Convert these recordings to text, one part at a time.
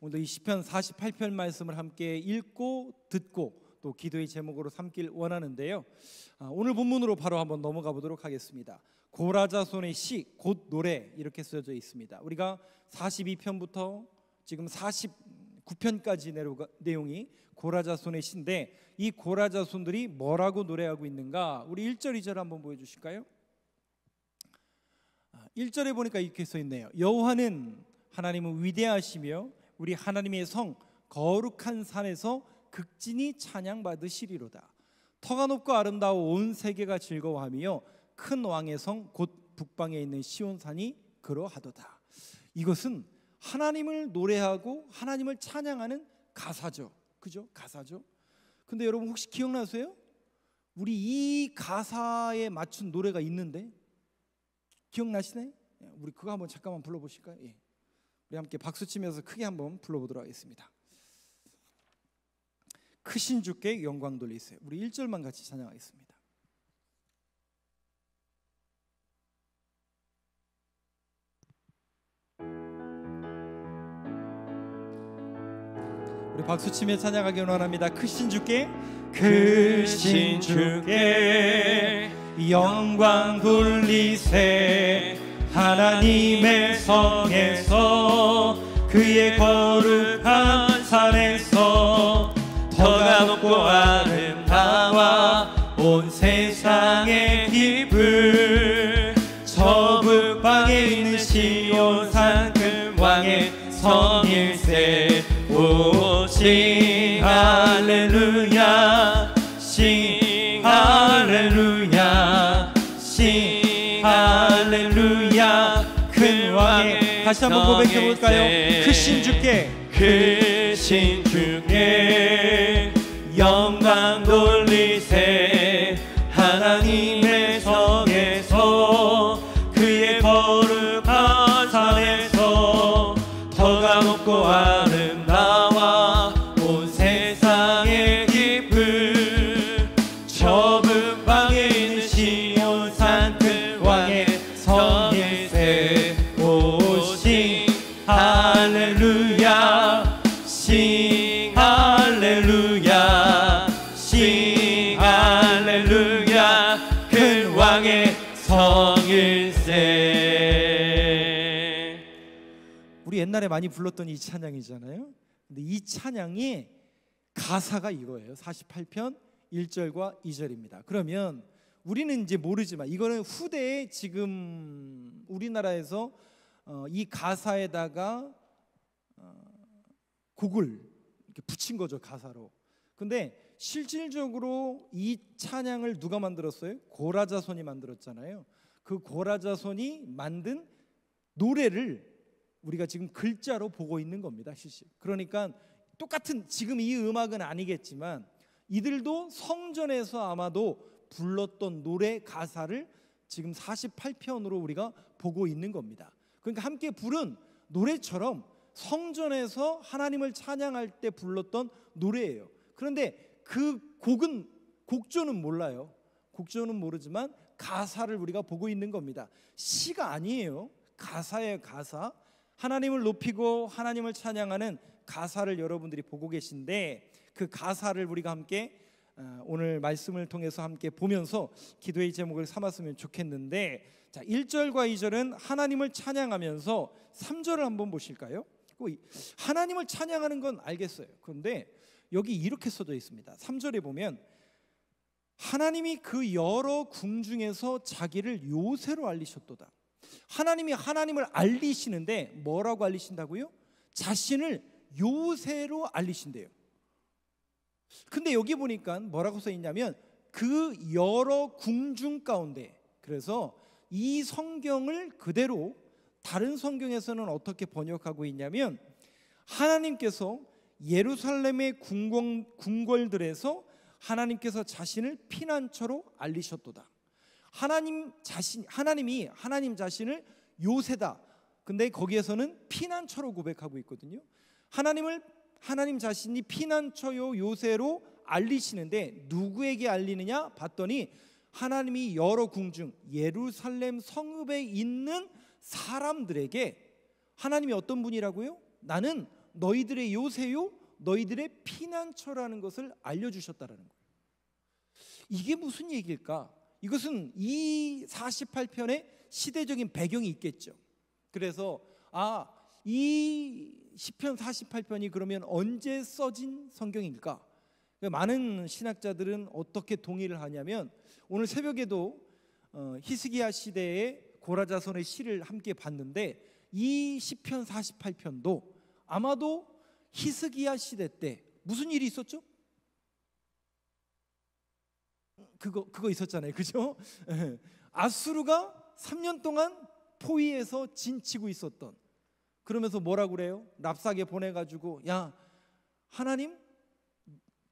오늘 이 시편 48편 말씀을 함께 읽고 듣고 또 기도의 제목으로 삼길 원하는데요. 오늘 본문으로 바로 한번 넘어가 보도록 하겠습니다. 고라자손의 시, 곧 노래 이렇게 써져 있습니다. 우리가 42편부터 지금 49편까지 내용이 고라자손의 시인데, 이 고라자손들이 뭐라고 노래하고 있는가? 우리 1절 2절 한번 보여주실까요? 1절에 보니까 이렇게 써 있네요. 여호와는 하나님은 위대하시며 우리 하나님의 성 거룩한 산에서 극진히 찬양받으시리로다. 터가 높고 아름다워 온 세계가 즐거워하며 큰 왕의 성 곧 북방에 있는 시온산이 그러하도다. 이것은 하나님을 노래하고 하나님을 찬양하는 가사죠. 그죠? 가사죠. 근데 여러분 혹시 기억나세요? 우리 이 가사에 맞춘 노래가 있는데 기억나시나요? 우리 그거 한번 잠깐만 불러보실까요? 예. 우리 함께 박수 치면서 크게 한번 불러보도록 하겠습니다. 크신 주께 영광 돌리세요. 우리 1절만 같이 찬양하겠습니다. 우리 박수 치며 찬양하기 원합니다. 크신 주께 영광 돌리세. 하나님의 성에서 그의 거룩한 산에서 터가 높고 아름다워 온 세상의 기쁨. 저 북방에 있는 시온산 큰 왕의 성일세. 오 싱 할렐루야 싱 할렐루야 싱 할렐루야. 큰 왕의, 다시 한번 고백해 볼까요? 크신 주께 영광 돌리세. 하나님의 성에서 그의 거룩한 산에서 터가 높고 아름다워 온 세상의 기쁨. 저 북방에 있는 시온산 큰 왕의 성일세. 오 싱 할렐루야 싱 할렐루야 싱 할렐루야. 큰 왕의 성일세. 우리 옛날에 많이 불렀던 이 찬양이잖아요. 근데 이 찬양의 가사가 이거예요. 48편 1절과 2절입니다. 그러면 우리는 이제 모르지만 이거는 후대에 지금 우리나라에서 이 가사에다가 곡을 이렇게 붙인 거죠, 가사로. 근데 실질적으로 이 찬양을 누가 만들었어요? 고라자손이 만들었잖아요. 그 고라자손이 만든 노래를 우리가 지금 글자로 보고 있는 겁니다, 실실. 그러니까 똑같은, 지금 이 음악은 아니겠지만 이들도 성전에서 아마도 불렀던 노래 가사를 지금 48편으로 우리가 보고 있는 겁니다. 그러니까 함께 부른 노래처럼 성전에서 하나님을 찬양할 때 불렀던 노래예요. 그런데 그 곡조는 몰라요. 곡조는 모르지만 가사를 우리가 보고 있는 겁니다. 시가 아니에요. 가사예요, 가사. 하나님을 높이고 하나님을 찬양하는 가사를 여러분들이 보고 계신데, 그 가사를 우리가 함께 오늘 말씀을 통해서 함께 보면서 기도의 제목을 삼았으면 좋겠는데, 자, 1절과 2절은 하나님을 찬양하면서 3절을 한번 보실까요? 하나님을 찬양하는 건 알겠어요. 그런데 여기 이렇게 써져 있습니다. 3절에 보면 하나님이 그 여러 궁 중에서 자기를 요새로 알리셨도다. 하나님이 하나님을 알리시는데 뭐라고 알리신다고요? 자신을 요새로 알리신대요. 근데 여기 보니까 뭐라고 써 있냐면 그 여러 궁 중 가운데, 그래서 이 성경을 그대로 다른 성경에서는 어떻게 번역하고 있냐면 하나님께서 예루살렘의 궁궐들에서 하나님께서 자신을 피난처로 알리셨도다. 하나님이 하나님 자신을 요새다. 근데 거기에서는 피난처로 고백하고 있거든요. 하나님 자신이 피난처요 요새로 알리시는데 누구에게 알리느냐 봤더니 하나님이 여러 궁 중 예루살렘 성읍에 있는 사람들에게, 하나님이 어떤 분이라고요? 나는 너희들의 요새요 너희들의 피난처라는 것을 알려주셨다라는 거예요. 이게 무슨 얘기일까? 이것은 이 48편의 시대적인 배경이 있겠죠. 그래서 이 시편 48편이 그러면 언제 써진 성경일까? 많은 신학자들은 어떻게 동의를 하냐면, 오늘 새벽에도 히스기야 시대의 고라자손의 시를 함께 봤는데, 이 시편 48편도 아마도 히스기야 시대 때 무슨 일이 있었죠? 그거 있었잖아요, 그죠? 아수르가 3년 동안 포위해서 진치고 있었던, 그러면서 뭐라고 그래요? 랍사게 보내가지고, 야 하나님,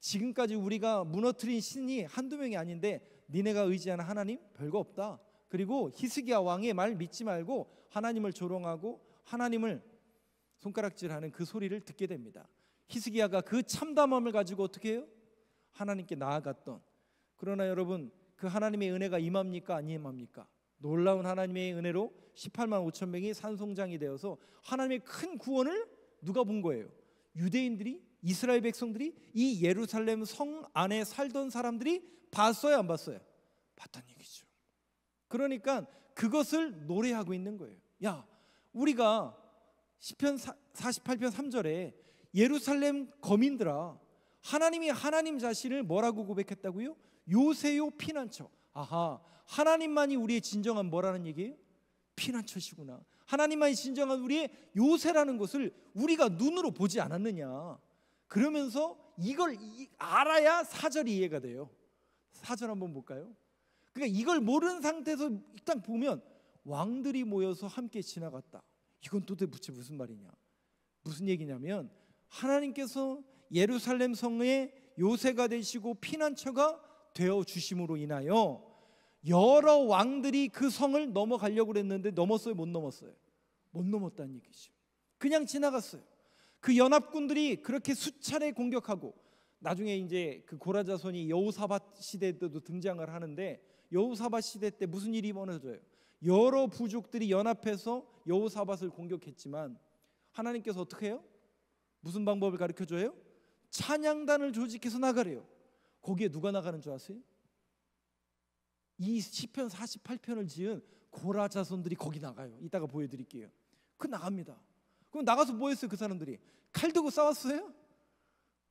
지금까지 우리가 무너뜨린 신이 한두 명이 아닌데 니네가 의지하는 하나님 별거 없다. 그리고 히스기야 왕의 말 믿지 말고 하나님을 조롱하고 하나님을 손가락질하는 그 소리를 듣게 됩니다. 히스기야가 그 참담함을 가지고 어떻게 해요? 하나님께 나아갔던. 그러나 여러분, 그 하나님의 은혜가 임합니까? 안 임합니까? 놀라운 하나님의 은혜로 18만 5천 명이 산송장이 되어서 하나님의 큰 구원을 누가 본 거예요? 유대인들이, 이스라엘 백성들이, 이 예루살렘 성 안에 살던 사람들이 봤어요, 안 봤어요? 봤다는 얘기죠. 그러니까 그것을 노래하고 있는 거예요. 야, 우리가 시편 48편 3절에 예루살렘 거민들아, 하나님이 하나님 자신을 뭐라고 고백했다고요? 요새요 피난처. 아하, 하나님만이 우리의 진정한 뭐라는 얘기예요? 피난처시구나. 하나님만이 진정한 우리의 요새라는 것을 우리가 눈으로 보지 않았느냐. 그러면서 이걸 알아야 4절이 이해가 돼요. 4절 한번 볼까요? 그러니까 이걸 모르는 상태에서 일단 보면 왕들이 모여서 함께 지나갔다. 이건 도대체 무슨 말이냐? 무슨 얘기냐면, 하나님께서 예루살렘 성의 요새가 되시고 피난처가 되어 주심으로 인하여 여러 왕들이 그 성을 넘어가려고 했는데 넘었어요, 못 넘었어요? 못 넘었다는 얘기죠. 그냥 지나갔어요. 그 연합군들이 그렇게 수차례 공격하고, 나중에 이제 그 고라자손이 여호사밧 시대 때도 등장을 하는데, 여호사밧 시대 때 무슨 일이 벌어져요? 여러 부족들이 연합해서 여호사밧을 공격했지만 하나님께서 어떻게 해요? 무슨 방법을 가르쳐줘요? 찬양단을 조직해서 나가래요. 거기에 누가 나가는 줄 아세요? 이 시편 48편을 지은 고라 자손들이 거기 나가요. 이따가 보여드릴게요. 그 나갑니다. 그럼 나가서 뭐 했어요? 그 사람들이 칼 들고 싸웠어요?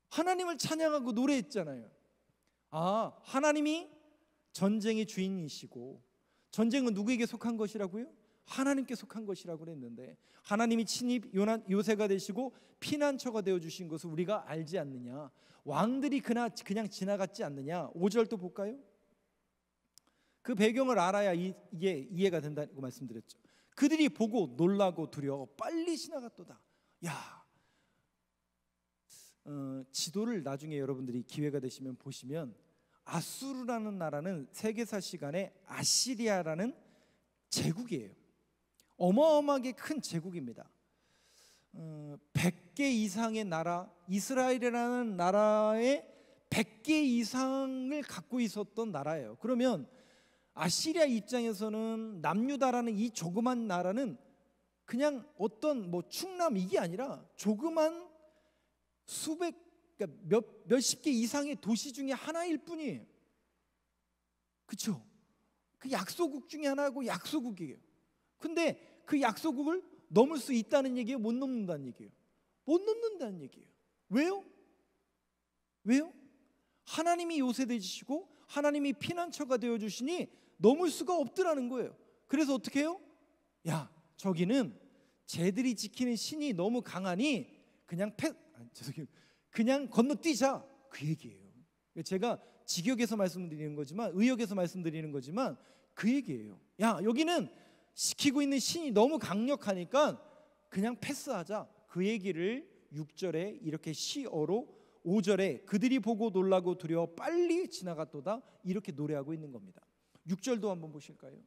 하나님을 찬양하고 노래했잖아요. 하나님이 전쟁의 주인이시고, 전쟁은 누구에게 속한 것이라고요? 하나님께 속한 것이라고 그랬는데, 하나님이 친히 요새가 되시고 피난처가 되어주신 것을 우리가 알지 않느냐? 왕들이 그냥 지나갔지 않느냐? 5절 또 볼까요? 그 배경을 알아야 이게 이해가 된다고 말씀드렸죠. 그들이 보고 놀라고 두려워 빨리 지나갔도다. 야, 지도를 나중에 여러분들이 기회가 되시면 보시면, 아수르라는 나라는 세계사 시간에 아시리아라는 제국이에요. 어마어마하게 큰 제국입니다. 100개 이상의 나라, 이스라엘이라는 나라의 100개 이상을 갖고 있었던 나라예요. 그러면 아시리아 입장에서는 남유다라는 이 조그만 나라는 그냥 어떤 충남 이게 아니라 조그만 그러니까 몇십 개 이상의 도시 중에 하나일 뿐이에요. 그렇죠? 그 약소국 중에 하나고 약소국이에요. 근데 그 약소국을 넘을 수 있다는 얘기예요? 못 넘는다는 얘기예요? 못 넘는다는 얘기예요. 왜요? 왜요? 하나님이 요새되시고 하나님이 피난처가 되어주시니 넘을 수가 없더라는 거예요. 그래서 어떻게 해요? 야, 저기는 쟤들이 지키는 신이 너무 강하니 그냥 건너뛰자, 그 얘기예요. 제가 직역에서 말씀드리는 거지만, 의역에서 말씀드리는 거지만 그 얘기예요. 야, 여기는 시키고 있는 신이 너무 강력하니까 그냥 패스하자, 그 얘기를 6절에 이렇게 시어로, 5절에 그들이 보고 놀라고 두려워 빨리 지나갔도다, 이렇게 노래하고 있는 겁니다. 6절도 한번 보실까요?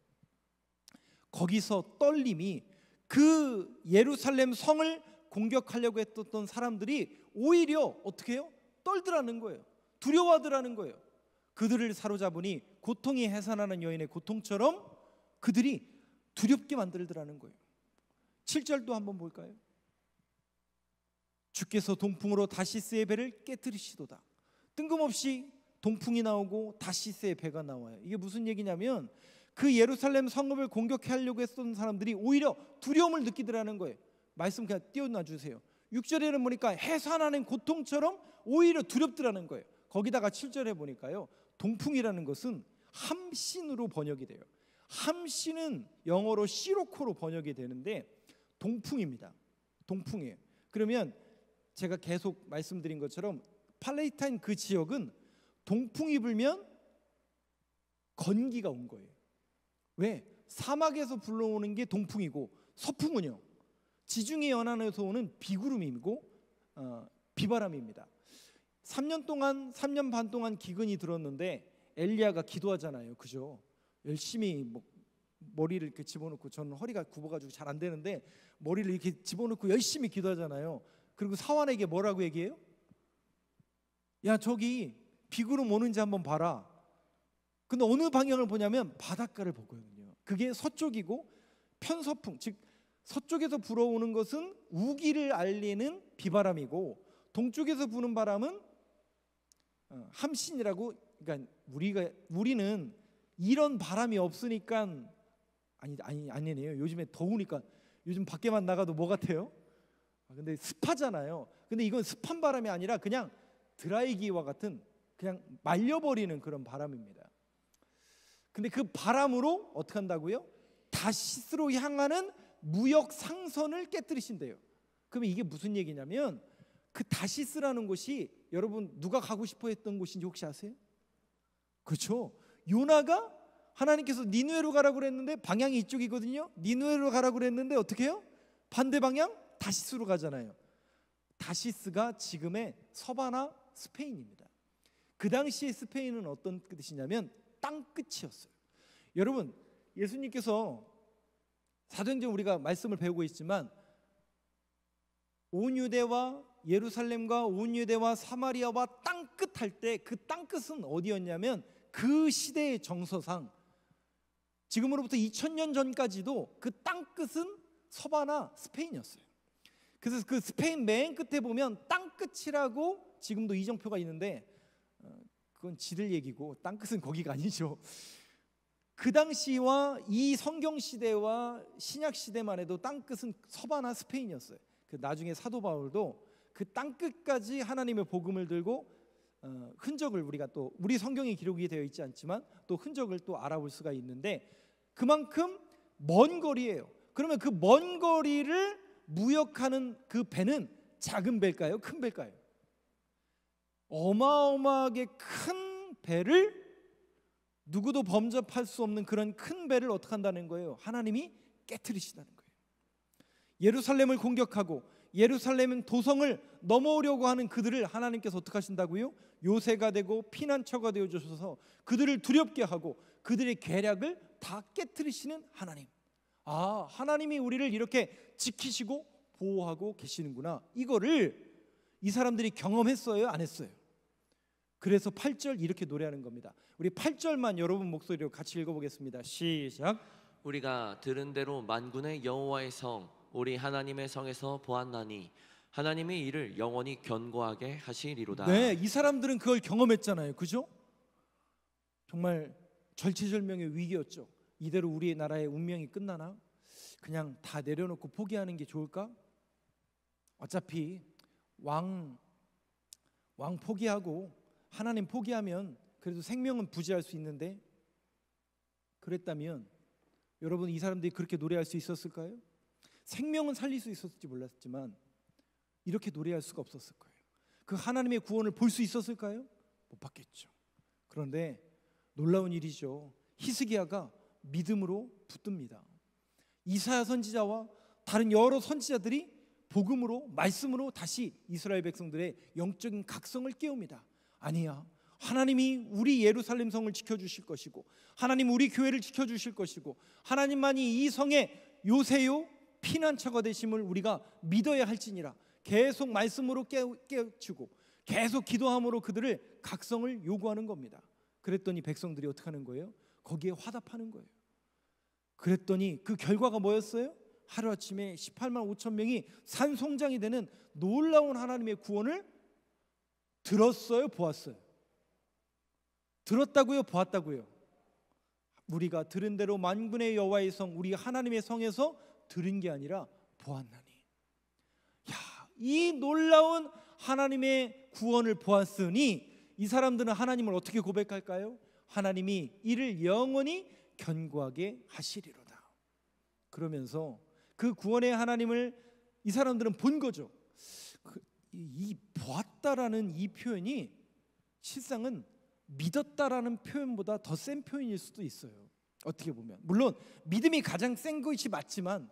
거기서 떨림이, 그 예루살렘 성을 공격하려고 했던 사람들이 오히려 어떻게 해요? 떨더라는 거예요. 두려워하더라는 거예요. 그들을 사로잡으니 고통이 해산하는 여인의 고통처럼 그들이 두렵게 만들더라는 거예요. 7절도 한번 볼까요? 주께서 동풍으로 다시스의 배를 깨뜨리시도다. 뜬금없이 동풍이 나오고 다시스의 배가 나와요. 이게 무슨 얘기냐면 그 예루살렘 성읍을 공격하려고 했던 사람들이 오히려 두려움을 느끼더라는 거예요. 말씀 그냥 띄워놔 주세요. 6절에는 보니까 해산하는 고통처럼 오히려 두렵더라는 거예요. 거기다가 7절에 보니까요, 동풍이라는 것은 함신으로 번역이 돼요. 함신은 영어로 시로코로 번역이 되는데 동풍입니다. 동풍이에요. 그러면 제가 계속 말씀드린 것처럼 팔레스타인 그 지역은 동풍이 불면 건기가 온 거예요. 왜? 사막에서 불러오는 게 동풍이고 서풍은요, 지중해 연안에서 오는 비구름이고 비바람입니다. 3년 반 동안 기근이 들었는데 엘리야가 기도하잖아요. 그죠? 열심히 머리를 이렇게 집어넣고, 저는 허리가 굽어가지고 잘 안 되는데 머리를 이렇게 집어넣고 열심히 기도하잖아요. 그리고 사환에게 뭐라고 얘기해요? 야, 저기 비구름 오는지 한번 봐라. 근데 어느 방향을 보냐면 바닷가를 보거든요. 그게 서쪽이고 편서풍, 즉 서쪽에서 불어오는 것은 우기를 알리는 비바람이고 동쪽에서 부는 바람은 함신이라고. 그러니까 우리는 이런 바람이 없으니까 아니네요. 요즘에 더우니까 요즘 밖에만 나가도 뭐 같아요? 근데 습하잖아요. 근데 이건 습한 바람이 아니라 그냥 드라이기와 같은, 그냥 말려버리는 그런 바람입니다. 근데 그 바람으로 어떻게 한다고요? 다시스로 향하는 무역 상선을 깨뜨리신대요. 그러면 이게 무슨 얘기냐면 그 다시스라는 곳이 여러분 누가 가고 싶어 했던 곳인지 혹시 아세요? 그렇죠. 요나가 하나님께서 니느웨로 가라고 그랬는데 방향이 이쪽이거든요. 니느웨로 가라고 그랬는데 어떻게 해요? 반대 방향 다시스로 가잖아요. 다시스가 지금의 서바나 스페인입니다. 그 당시의 스페인은 어떤 뜻이냐면 땅끝이었어요. 여러분, 예수님께서 사도행전 우리가 말씀을 배우고 있지만 온 유대와 예루살렘과 온 유대와 사마리아와 땅끝 할 때 그 땅끝은 어디였냐면 그 시대의 정서상 지금으로부터 2000년 전까지도 그 땅끝은 서바나 스페인이었어요. 그래서 그 스페인 맨 끝에 보면 땅끝이라고 지금도 이정표가 있는데 그건 지들 얘기고 땅끝은 거기가 아니죠. 그 당시와 이 성경 시대와 신약 시대만 해도 땅끝은 서바나 스페인이었어요. 그 나중에 사도 바울도 그 땅끝까지 하나님의 복음을 들고 흔적을 우리가 또 우리 성경에 기록이 되어 있지 않지만 또 흔적을 또 알아볼 수가 있는데 그만큼 먼 거리예요. 그러면 그 먼 거리를 무역하는 그 배는 작은 배일까요? 큰 배일까요? 어마어마하게 큰 배를, 누구도 범접할 수 없는 그런 큰 배를 어떻게 한다는 거예요? 하나님이 깨트리시다는 거예요. 예루살렘을 공격하고 예루살렘은 도성을 넘어오려고 하는 그들을 하나님께서 어떻게 하신다고요? 요새가 되고 피난처가 되어 주셔서 그들을 두렵게 하고 그들의 계략을 다 깨트리시는 하나님. 아, 하나님이 우리를 이렇게 지키시고 보호하고 계시는구나. 이거를 이 사람들이 경험했어요? 안 했어요? 그래서 8절 이렇게 노래하는 겁니다. 우리 8절만 여러분 목소리로 같이 읽어보겠습니다. 시작. 우리가 들은 대로 만군의 여호와의 성 우리 하나님의 성에서 보았나니 하나님의 일을 영원히 견고하게 하시리로다. 네, 이 사람들은 그걸 경험했잖아요. 그죠? 정말 절체절명의 위기였죠. 이대로 우리의 나라의 운명이 끝나나? 그냥 다 내려놓고 포기하는 게 좋을까? 어차피 왕 포기하고 하나님 포기하면 그래도 생명은 부지할 수 있는데, 그랬다면 여러분 이 사람들이 그렇게 노래할 수 있었을까요? 생명은 살릴 수 있었을지 몰랐지만 이렇게 노래할 수가 없었을 거예요. 그 하나님의 구원을 볼 수 있었을까요? 못 봤겠죠. 그런데 놀라운 일이죠. 히스기야가 믿음으로 붙듭니다. 이사야 선지자와 다른 여러 선지자들이 복음으로, 말씀으로 다시 이스라엘 백성들의 영적인 각성을 깨웁니다. 아니야, 하나님이 우리 예루살렘 성을 지켜주실 것이고 하나님 우리 교회를 지켜주실 것이고 하나님만이 이 성의 요새요 피난처가 되심을 우리가 믿어야 할지니라. 계속 말씀으로 깨우치고 계속 기도함으로 그들을 각성을 요구하는 겁니다. 그랬더니 백성들이 어떻게 하는 거예요? 거기에 화답하는 거예요. 그랬더니 그 결과가 뭐였어요? 하루아침에 18만 5천 명이 산송장이 되는 놀라운 하나님의 구원을 들었어요, 보았어요? 들었다고요, 보았다고요? 우리가 들은 대로 만군의 여호와의 성, 우리 하나님의 성에서 들은 게 아니라 보았나니. 이 놀라운 하나님의 구원을 보았으니 이 사람들은 하나님을 어떻게 고백할까요? 하나님이 이를 영원히 견고하게 하시리로다. 그러면서 그 구원의 하나님을 이 사람들은 본 거죠. 이 보았다라는 이 표현이 실상은 믿었다라는 표현보다 더 센 표현일 수도 있어요. 어떻게 보면 물론 믿음이 가장 센 것이 맞지만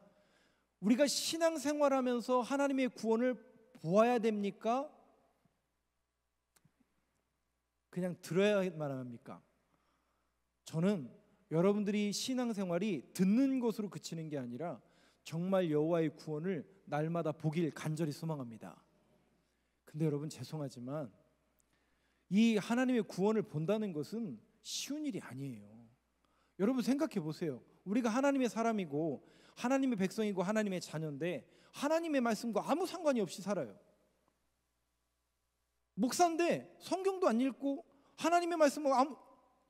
우리가 신앙생활하면서 하나님의 구원을 보아야 됩니까? 그냥 들어야만 합니까? 저는 여러분들이 신앙생활이 듣는 것으로 그치는 게 아니라 정말 여호와의 구원을 날마다 보길 간절히 소망합니다. 근데 여러분 죄송하지만 이 하나님의 구원을 본다는 것은 쉬운 일이 아니에요. 여러분 생각해 보세요. 우리가 하나님의 사람이고 하나님의 백성이고 하나님의 자녀인데 하나님의 말씀과 아무 상관이 없이 살아요. 목사인데 성경도 안 읽고 하나님의 말씀을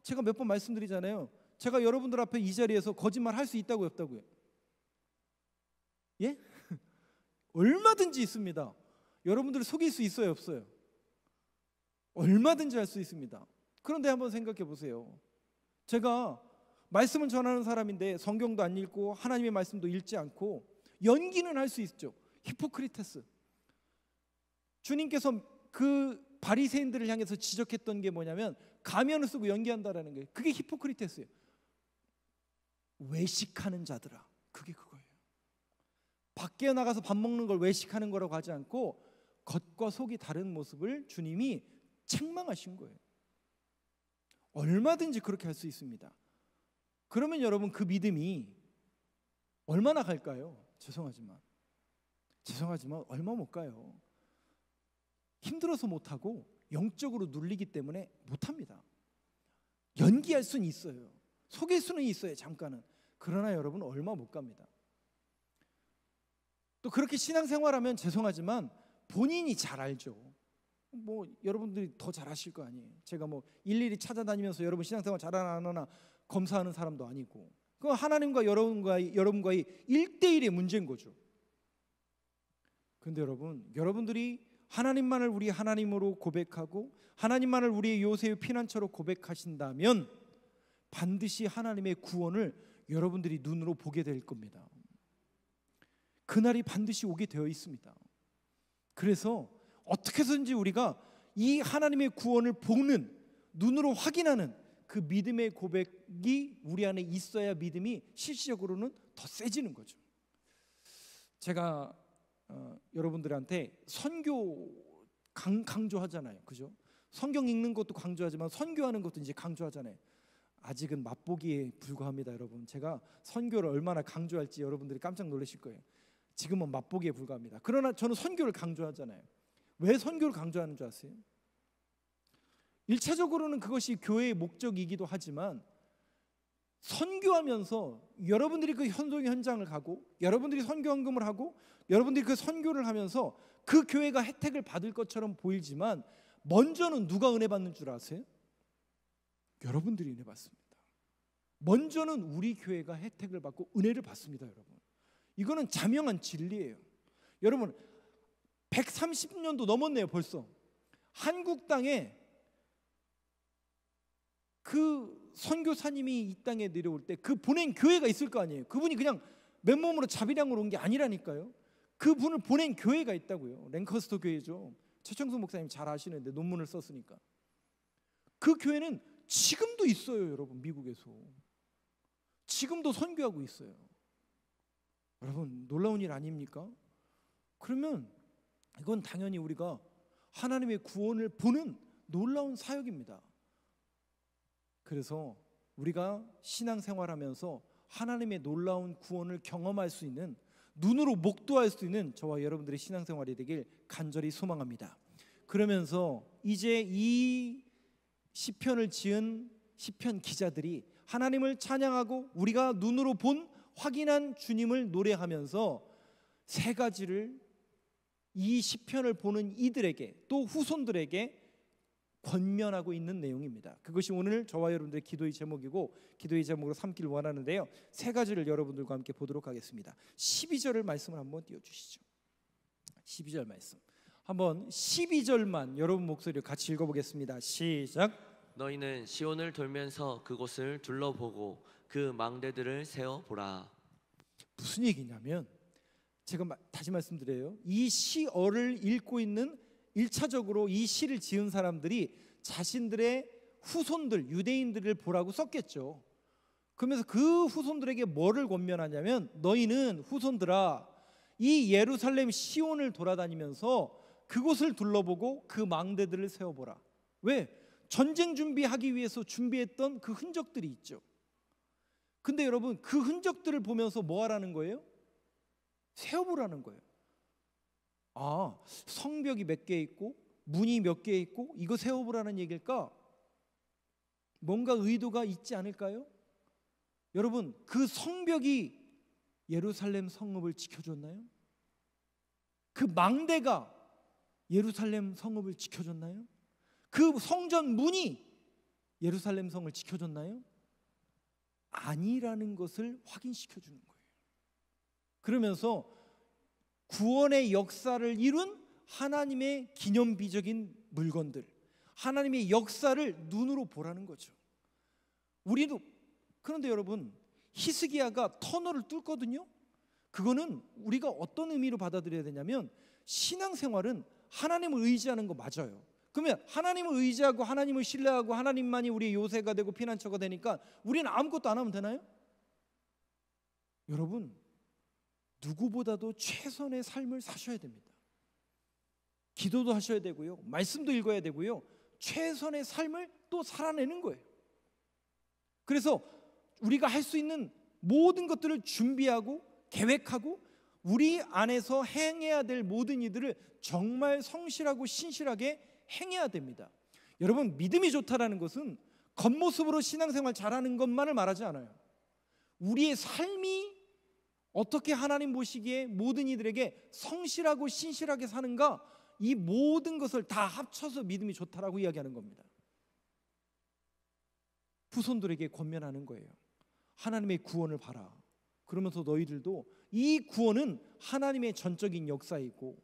제가 몇 번 말씀드리잖아요. 제가 여러분들 앞에 이 자리에서 거짓말 할 수 있다고요, 없다고요? 예? 얼마든지 있습니다. 여러분들을 속일 수 있어요, 없어요? 얼마든지 할 수 있습니다. 그런데 한번 생각해 보세요. 제가 말씀을 전하는 사람인데 성경도 안 읽고 하나님의 말씀도 읽지 않고 연기는 할 수 있죠. 히포크리테스. 주님께서 그 바리새인들을 향해서 지적했던 게 뭐냐면 가면을 쓰고 연기한다라는 거예요. 그게 히포크리테스예요. 외식하는 자들아, 그게 그거예요. 밖에 나가서 밥 먹는 걸 외식하는 거라고 하지 않고 겉과 속이 다른 모습을 주님이 책망하신 거예요. 얼마든지 그렇게 할 수 있습니다. 그러면 여러분 그 믿음이 얼마나 갈까요? 죄송하지만 얼마 못 가요. 힘들어서 못하고 영적으로 눌리기 때문에 못합니다. 연기할 수는 있어요. 속일 수는 있어요, 잠깐은. 그러나 여러분 얼마 못 갑니다. 또 그렇게 신앙생활하면 죄송하지만 본인이 잘 알죠. 뭐 여러분들이 더 잘하실 거 아니에요. 제가 뭐 일일이 찾아다니면서 여러분 신앙생활 잘하나 안 하나 검사하는 사람도 아니고, 그 하나님과 여러분과의 1대1의 문제인 거죠. 그런데 여러분들이 하나님만을 우리 하나님으로 고백하고 하나님만을 우리의 요새의 피난처로 고백하신다면 반드시 하나님의 구원을 여러분들이 눈으로 보게 될 겁니다. 그날이 반드시 오게 되어 있습니다. 그래서 어떻게 해서든지 우리가 이 하나님의 구원을 보는, 눈으로 확인하는 그 믿음의 고백이 우리 안에 있어야 믿음이 실질적으로는 더 세지는 거죠. 제가 여러분들한테 선교 강조하잖아요, 그죠? 성경 읽는 것도 강조하지만 선교하는 것도 이제 강조하잖아요. 아직은 맛보기에 불과합니다, 여러분. 제가 선교를 얼마나 강조할지 여러분들이 깜짝 놀라실 거예요. 지금은 맛보기에 불과합니다. 그러나 저는 선교를 강조하잖아요. 왜 선교를 강조하는 줄 아세요? 1차적으로는 그것이 교회의 목적이기도 하지만 선교하면서 여러분들이 그 선교 현장을 가고 여러분들이 선교 헌금을 하고 여러분들이 그 선교를 하면서 그 교회가 혜택을 받을 것처럼 보이지만 먼저는 누가 은혜 받는 줄 아세요? 여러분들이 은혜 받습니다. 먼저는 우리 교회가 혜택을 받고 은혜를 받습니다, 여러분. 이거는 자명한 진리예요. 여러분 130년도 넘었네요, 벌써. 한국 땅에 그 선교사님이 이 땅에 내려올 때 그 보낸 교회가 있을 거 아니에요. 그분이 그냥 맨몸으로 자비량으로 온 게 아니라니까요. 그분을 보낸 교회가 있다고요. 랭커스터 교회죠. 최청수 목사님 잘 아시는데 논문을 썼으니까. 그 교회는 지금도 있어요, 여러분. 미국에서 지금도 선교하고 있어요. 여러분 놀라운 일 아닙니까? 그러면 이건 당연히 우리가 하나님의 구원을 보는 놀라운 사역입니다. 그래서 우리가 신앙생활하면서 하나님의 놀라운 구원을 경험할 수 있는, 눈으로 목도할 수 있는 저와 여러분들의 신앙생활이 되길 간절히 소망합니다. 그러면서 이제 이 시편을 지은 시편 기자들이 하나님을 찬양하고 우리가 눈으로 본 확인한 주님을 노래하면서 세 가지를 이 시편을 보는 이들에게 또 후손들에게 권면하고 있는 내용입니다. 그것이 오늘 저와 여러분들의 기도의 제목이고 기도의 제목으로 삼기를 원하는데요. 세 가지를 여러분들과 함께 보도록 하겠습니다. 12절을 말씀을 한번 띄워주시죠. 12절 말씀 한번 12절만 여러분 목소리로 같이 읽어보겠습니다. 시작. 너희는 시온을 돌면서 그곳을 둘러보고 그 망대들을 세어보라. 무슨 얘기냐면 제가 다시 말씀드려요. 이 시어를 읽고 있는 1차적으로 이 시를 지은 사람들이 자신들의 후손들 유대인들을 보라고 썼겠죠. 그러면서 그 후손들에게 뭐를 권면하냐면 너희는 후손들아 이 예루살렘 시온을 돌아다니면서 그곳을 둘러보고 그 망대들을 세워보라. 왜? 전쟁 준비하기 위해서 준비했던 그 흔적들이 있죠. 근데 여러분 그 흔적들을 보면서 뭐 하라는 거예요? 세워보라는 거예요. 아, 성벽이 몇 개 있고 문이 몇 개 있고 이거 세워보라는 얘기일까? 뭔가 의도가 있지 않을까요? 여러분 그 성벽이 예루살렘 성읍을 지켜줬나요? 그 망대가 예루살렘 성읍을 지켜줬나요? 그 성전 문이 예루살렘 성을 지켜줬나요? 아니라는 것을 확인시켜 주는 거예요. 그러면서 구원의 역사를 이룬 하나님의 기념비적인 물건들, 하나님의 역사를 눈으로 보라는 거죠. 우리도 그런데 여러분 히스기야가 터널을 뚫거든요. 그거는 우리가 어떤 의미로 받아들여야 되냐면 신앙생활은 하나님을 의지하는 거 맞아요. 그러면 하나님을 의지하고 하나님을 신뢰하고 하나님만이 우리의 요새가 되고 피난처가 되니까 우리는 아무것도 안 하면 되나요? 여러분 누구보다도 최선의 삶을 사셔야 됩니다. 기도도 하셔야 되고요, 말씀도 읽어야 되고요, 최선의 삶을 또 살아내는 거예요. 그래서 우리가 할 수 있는 모든 것들을 준비하고 계획하고 우리 안에서 행해야 될 모든 이들을 정말 성실하고 신실하게 행해야 됩니다. 여러분 믿음이 좋다라는 것은 겉모습으로 신앙생활 잘하는 것만을 말하지 않아요. 우리의 삶이 어떻게 하나님 보시기에 모든 이들에게 성실하고 신실하게 사는가, 이 모든 것을 다 합쳐서 믿음이 좋다라고 이야기하는 겁니다. 후손들에게 권면하는 거예요. 하나님의 구원을 봐라. 그러면서 너희들도 이 구원은 하나님의 전적인 역사이고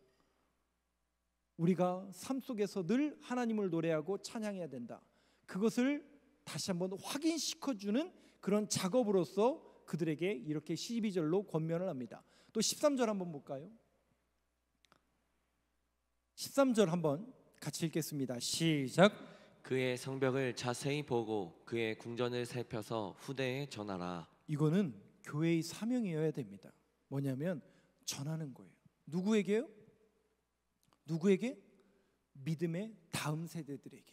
우리가 삶 속에서 늘 하나님을 노래하고 찬양해야 된다. 그것을 다시 한번 확인시켜주는 그런 작업으로서 그들에게 이렇게 12절로 권면을 합니다. 또 13절 한번 볼까요? 13절 한번 같이 읽겠습니다. 시작. 그의 성벽을 자세히 보고 그의 궁전을 살펴서 후대에 전하라. 이거는 교회의 사명이어야 됩니다. 뭐냐면 전하는 거예요. 누구에게요? 누구에게? 믿음의 다음 세대들에게.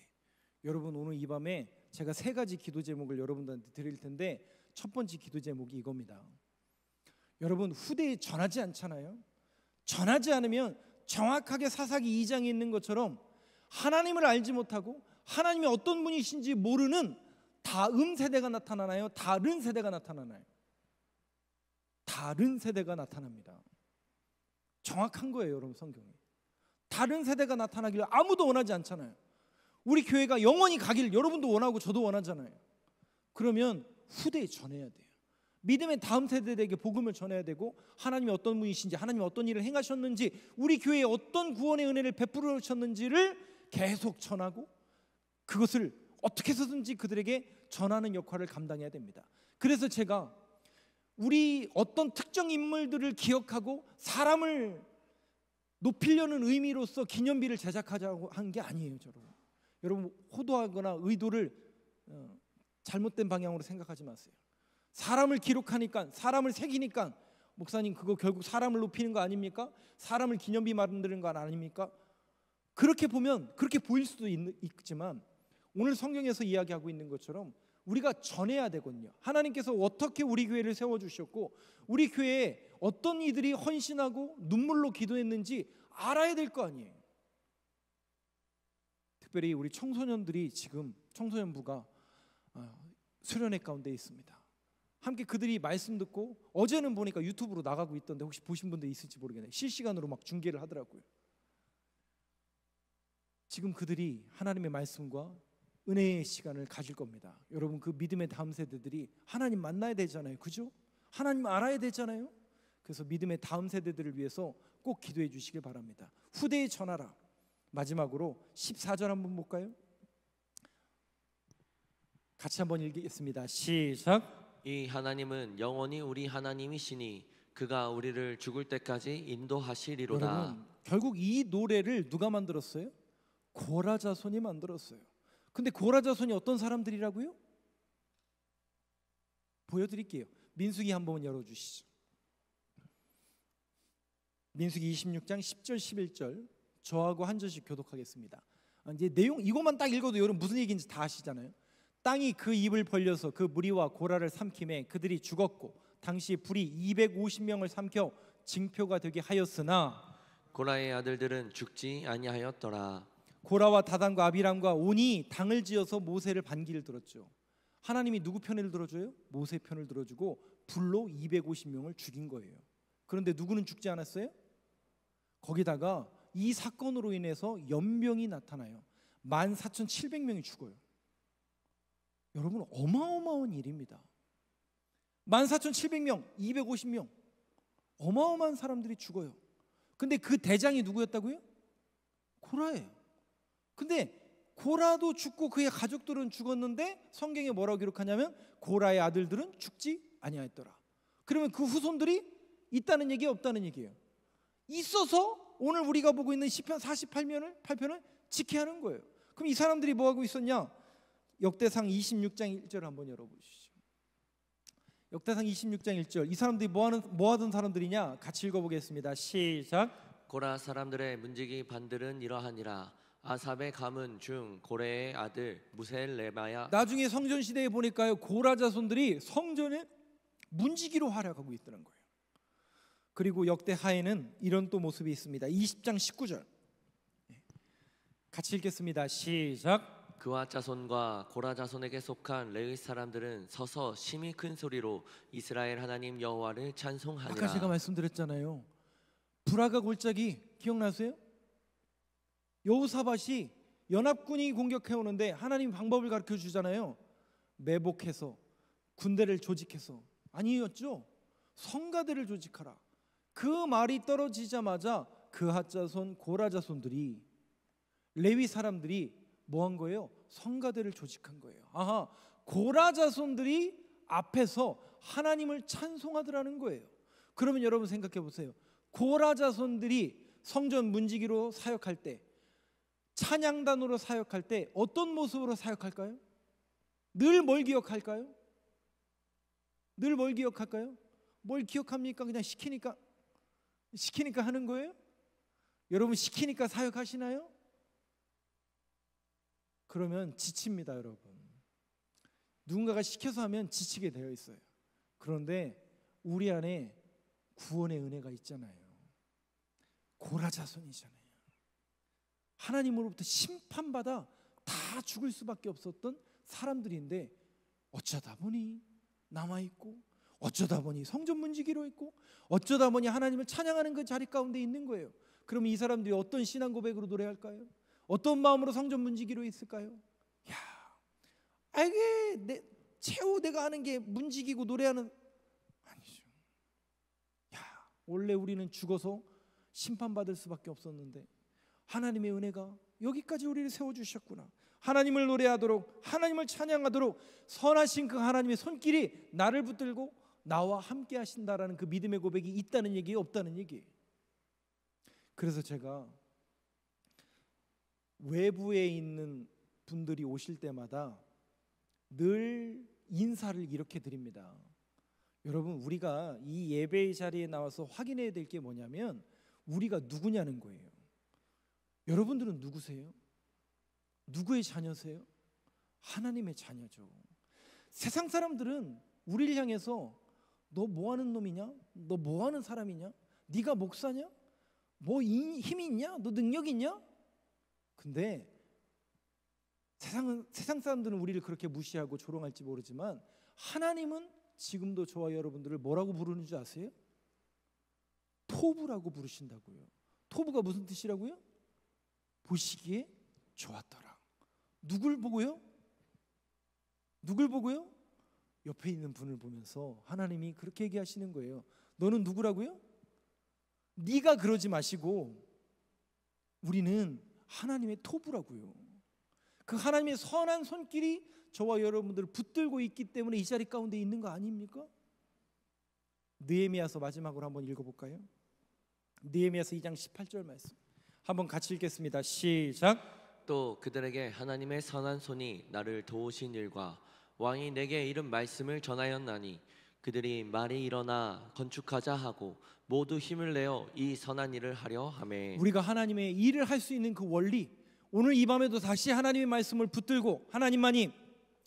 여러분 오늘 이 밤에 제가 세 가지 기도 제목을 여러분들한테 드릴 텐데 첫 번째 기도 제목이 이겁니다. 여러분 후대에 전하지 않잖아요. 전하지 않으면 정확하게 사사기 2장에 있는 것처럼 하나님을 알지 못하고 하나님이 어떤 분이신지 모르는 다음 세대가 나타나나요? 다른 세대가 나타나나요? 다른 세대가 나타납니다. 정확한 거예요, 여러분 성경에. 다른 세대가 나타나기를 아무도 원하지 않잖아요. 우리 교회가 영원히 가길 여러분도 원하고 저도 원하잖아요. 그러면 후대에 전해야 돼요. 믿음의 다음 세대에게 복음을 전해야 되고 하나님이 어떤 분이신지 하나님이 어떤 일을 행하셨는지 우리 교회에 어떤 구원의 은혜를 베풀으셨는지를 계속 전하고 그것을 어떻게 해서든지 그들에게 전하는 역할을 감당해야 됩니다. 그래서 제가 우리 어떤 특정 인물들을 기억하고 사람을 높이려는 의미로서 기념비를 제작하자고 한 게 아니에요. 여러분 호도하거나 의도를 잘못된 방향으로 생각하지 마세요. 사람을 기록하니까 사람을 새기니까 목사님 그거 결국 사람을 높이는 거 아닙니까? 사람을 기념비 만드는 거 아닙니까? 그렇게 보면 그렇게 보일 수도 있지만 오늘 성경에서 이야기하고 있는 것처럼 우리가 전해야 되거든요. 하나님께서 어떻게 우리 교회를 세워주셨고 우리 교회에 어떤 이들이 헌신하고 눈물로 기도했는지 알아야 될 거 아니에요. 특별히 우리 청소년들이 지금 청소년부가 수련회 가운데 있습니다. 함께 그들이 말씀 듣고, 어제는 보니까 유튜브로 나가고 있던데 혹시 보신 분들 있을지 모르겠네요. 실시간으로 막 중계를 하더라고요. 지금 그들이 하나님의 말씀과 은혜의 시간을 가질 겁니다. 여러분, 그 믿음의 다음 세대들이 하나님 만나야 되잖아요. 그죠? 하나님 알아야 되잖아요. 그래서 믿음의 다음 세대들을 위해서 꼭 기도해 주시길 바랍니다. 후대에 전하라. 마지막으로 14절 한번 볼까요? 같이 한번 읽겠습니다. 시작. 이 하나님은 영원히 우리 하나님이시니 그가 우리를 죽을 때까지 인도하시리로다. 여러분, 결국 이 노래를 누가 만들었어요? 고라 자손이 만들었어요. 근데 고라 자손이 어떤 사람들이라고요? 보여드릴게요. 민수기 한번 열어주시죠. 민수기 26장 10절 11절 저하고 한 절씩 교독하겠습니다. 이제 내용 이것만 딱 읽어도 여러분 무슨 얘기인지 다 아시잖아요. 땅이 그 입을 벌려서 그 무리와 고라를 삼킴에 그들이 죽었고 당시 불이 250명을 삼켜 징표가 되게 하였으나 고라의 아들들은 죽지 아니하였더라. 고라와 다단과 아비람과 온이 당을 지어서 모세를 반기를 들었죠. 하나님이 누구 편을 들어줘요? 모세 편을 들어주고 불로 250명을 죽인 거예요. 그런데 누구는 죽지 않았어요? 거기다가 이 사건으로 인해서 연병이 나타나요. 14,700명이 죽어요. 여러분, 어마어마한 일입니다. 14,700명, 250명, 어마어마한 사람들이 죽어요. 근데 그 대장이 누구였다고요? 고라예요. 근데 고라도 죽고 그의 가족들은 죽었는데 성경에 뭐라고 기록하냐면 고라의 아들들은 죽지 아니하였더라. 그러면 그 후손들이 있다는 얘기예요, 없다는 얘기예요? 있어서 오늘 우리가 보고 있는 시편 48편을 지켜야 하는 거예요. 그럼 이 사람들이 뭐 하고 있었냐? 역대상 26장 1절 한번 열어보시죠. 역대상 26장 1절. 이 사람들이 뭐 하던 사람들이냐? 같이 읽어보겠습니다. 시작. 고라 사람들의 문지기 반들은 이러하니라. 아삽의 가문 중 고레의 아들 무셀레바야. 나중에 성전 시대에 보니까요, 고라 자손들이 성전의 문지기로 활약하고 있다는 거예요. 그리고 역대하에는 이런 또 모습이 있습니다. 20장 19절 같이 읽겠습니다. 시작. 그와 자손과 고라 자손에게 속한 레위 사람들은 서서 심히 큰 소리로 이스라엘 하나님 여호와를 찬송하니라. 아까 제가 말씀드렸잖아요. 브라가 골짜기 기억나세요? 여호사밧이 연합군이 공격해 오는데 하나님 방법을 가르쳐 주잖아요. 매복해서 군대를 조직해서. 아니었죠? 성가대를 조직하라. 그 말이 떨어지자마자 그핫 자손 고라 자손들이, 레위 사람들이 뭐 한 거예요? 성가대를 조직한 거예요. 아하, 고라 자손들이 앞에서 하나님을 찬송하더라는 거예요. 그러면 여러분 생각해 보세요. 고라 자손들이 성전 문지기로 사역할 때, 찬양단으로 사역할 때 어떤 모습으로 사역할까요? 늘 뭘 기억할까요? 늘 뭘 기억할까요? 뭘 기억합니까? 그냥 시키니까 하는 거예요? 여러분, 시키니까 사역하시나요? 그러면 지칩니다, 여러분. 누군가가 시켜서 하면 지치게 되어 있어요. 그런데 우리 안에 구원의 은혜가 있잖아요. 고라 자손이잖아요. 하나님으로부터 심판받아 다 죽을 수밖에 없었던 사람들인데 어쩌다 보니 남아있고, 어쩌다 보니 성전 문지기로 있고, 어쩌다 보니 하나님을 찬양하는 그 자리 가운데 있는 거예요. 그럼 이 사람들이 어떤 신앙 고백으로 노래할까요? 어떤 마음으로 성전 문지기로 있을까요? 야, 이게 최후 내가 하는 게 문지기고 노래하는, 아니죠. 야, 원래 우리는 죽어서 심판받을 수밖에 없었는데 하나님의 은혜가 여기까지 우리를 세워주셨구나. 하나님을 노래하도록, 하나님을 찬양하도록 선하신 그 하나님의 손길이 나를 붙들고 나와 함께 하신다라는 그 믿음의 고백이 있다는 얘기예요, 없다는 얘기예요? 그래서 제가 외부에 있는 분들이 오실 때마다 늘 인사를 이렇게 드립니다. 여러분, 우리가 이 예배의 자리에 나와서 확인해야 될 게 뭐냐면 우리가 누구냐는 거예요. 여러분들은 누구세요? 누구의 자녀세요? 하나님의 자녀죠. 세상 사람들은 우리를 향해서 너 뭐하는 놈이냐? 너 뭐하는 사람이냐? 네가 목사냐? 뭐 힘이 있냐? 너 능력 있냐? 근데 세상 사람들은 우리를 그렇게 무시하고 조롱할지 모르지만 하나님은 지금도 저와 여러분들을 뭐라고 부르는 줄 아세요? 토부라고 부르신다고요. 토부가 무슨 뜻이라고요? 보시기에 좋았더라. 누굴 보고요? 누굴 보고요? 옆에 있는 분을 보면서 하나님이 그렇게 얘기하시는 거예요. 너는 누구라고요? 네가 그러지 마시고 우리는 하나님의 토부라고요. 그 하나님의 선한 손길이 저와 여러분들을 붙들고 있기 때문에 이 자리 가운데 있는 거 아닙니까? 느헤미야서 마지막으로 한번 읽어볼까요? 느헤미야서 2장 18절 말씀 한번 같이 읽겠습니다. 시작. 또 그들에게 하나님의 선한 손이 나를 도우신 일과 왕이 내게 이른 말씀을 전하였나니 그들이 말이 일어나 건축하자 하고 모두 힘을 내어 이 선한 일을 하려 하매. 우리가 하나님의 일을 할 수 있는 그 원리, 오늘 이 밤에도 다시 하나님의 말씀을 붙들고 하나님만이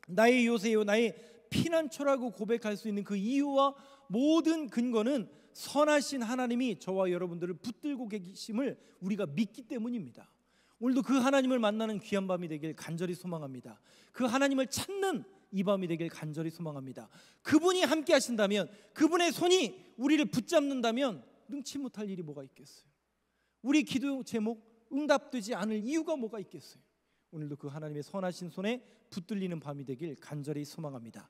나의 요새요 나의 피난처라고 고백할 수 있는 그 이유와 모든 근거는 선하신 하나님이 저와 여러분들을 붙들고 계심을 우리가 믿기 때문입니다. 오늘도 그 하나님을 만나는 귀한 밤이 되길 간절히 소망합니다. 그 하나님을 찾는 이 밤이 되길 간절히 소망합니다. 그분이 함께 하신다면, 그분의 손이 우리를 붙잡는다면 능치 못할 일이 뭐가 있겠어요? 우리 기도 제목 응답되지 않을 이유가 뭐가 있겠어요? 오늘도 그 하나님의 선하신 손에 붙들리는 밤이 되길 간절히 소망합니다.